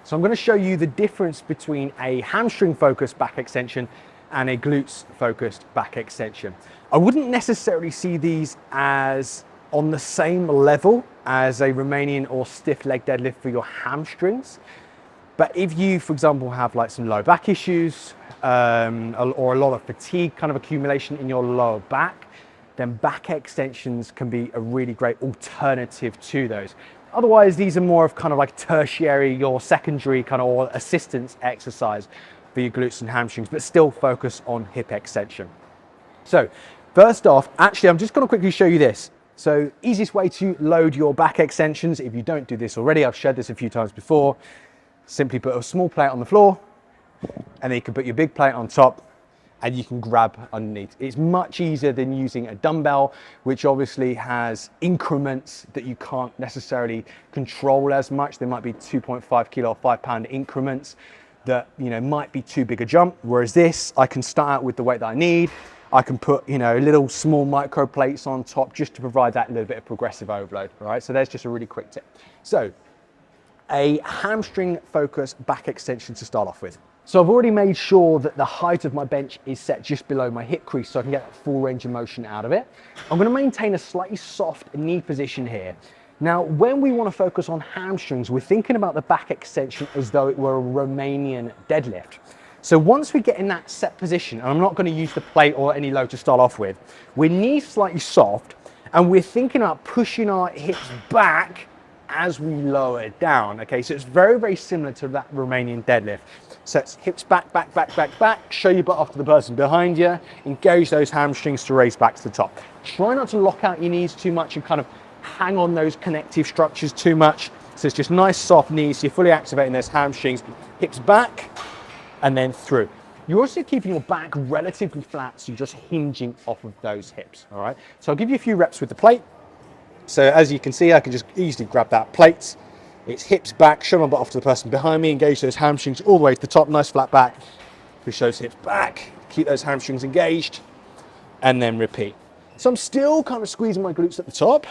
So I'm going to show you the difference between a hamstring focused back extension and a glutes focused back extension. I wouldn't necessarily see these as on the same level as a Romanian or stiff leg deadlift for your hamstrings. But if you, for example, have like some low back issues or a lot of fatigue kind of accumulation in your lower back, then back extensions can be a really great alternative to those. Otherwise, these are more of kind of like tertiary or secondary kind of or assistance exercise for your glutes and hamstrings, but still focus on hip extension. So first off, actually, I'm just going to quickly show you this. So easiest way to load your back extensions, if you don't do this already, I've shared this a few times before, simply put a small plate on the floor and then you can put your big plate on top and you can grab underneath. It's much easier than using a dumbbell, which obviously has increments that you can't necessarily control as much. There might be 2.5 kilo or 5 pound increments that, you know, might be too big a jump. Whereas this, I can start out with the weight that I need. I can put, you know, little small micro plates on top just to provide that little bit of progressive overload. All right, so there's just a really quick tip. So a hamstring focused back extension to start off with. So I've already made sure that the height of my bench is set just below my hip crease so I can get that full range of motion out of it. I'm going to maintain a slightly soft knee position here. Now, when we want to focus on hamstrings, we're thinking about the back extension as though it were a Romanian deadlift. So once we get in that set position, and I'm not going to use the plate or any load to start off with, we're knee slightly soft and we're thinking about pushing our hips back as we lower down. Okay, so it's very, very similar to that Romanian deadlift. So it's hips back, back, back, back, back, show your butt off to the person behind you, engage those hamstrings to raise back to the top. Try not to lock out your knees too much and kind of hang on those connective structures too much. So it's just nice soft knees, so you're fully activating those hamstrings, hips back and then through. You're also keeping your back relatively flat, so you're just hinging off of those hips, all right? So I'll give you a few reps with the plate. So as you can see, I can just easily grab that plate. It's hips back, show my butt off to the person behind me, engage those hamstrings all the way to the top, nice flat back. Push those hips back, keep those hamstrings engaged, and then repeat. So I'm still kind of squeezing my glutes at the top,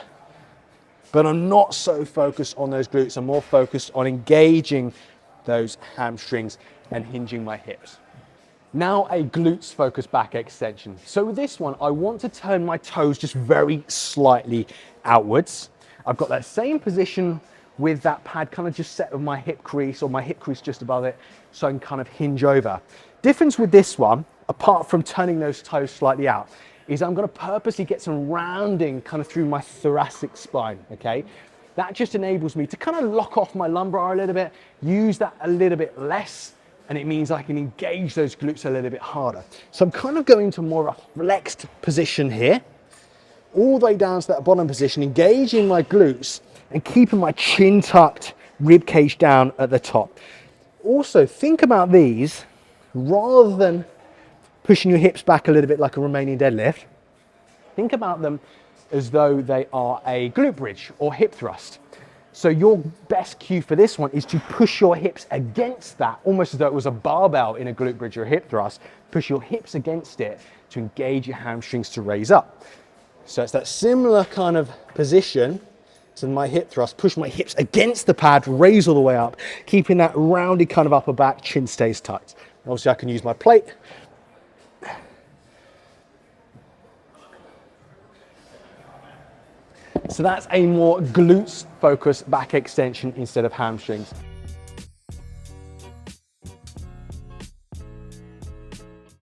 but I'm not so focused on those glutes. I'm more focused on engaging those hamstrings and hinging my hips. Now a glutes focused back extension. So with this one, I want to turn my toes just very slightly outwards. I've got that same position with that pad kind of just set with my hip crease or my hip crease just above it so I can kind of hinge over. Difference with this one, apart from turning those toes slightly out, is I'm going to purposely get some rounding kind of through my thoracic spine, okay? That just enables me to kind of lock off my lumbar a little bit, use that a little bit less, and it means I can engage those glutes a little bit harder. So I'm kind of going to more of a flexed position here, all the way down to that bottom position, engaging my glutes and keeping my chin tucked, rib cage down at the top. Also, think about these, rather than pushing your hips back a little bit like a Romanian deadlift, think about them as though they are a glute bridge or hip thrust. So your best cue for this one is to push your hips against that, almost as though it was a barbell in a glute bridge or a hip thrust. Push your hips against it to engage your hamstrings to raise up. So it's that similar kind of position to my hip thrust. Push my hips against the pad, raise all the way up, keeping that rounded kind of upper back, chin stays tight. Obviously I can use my plate. So that's a more glutes focused back extension instead of hamstrings.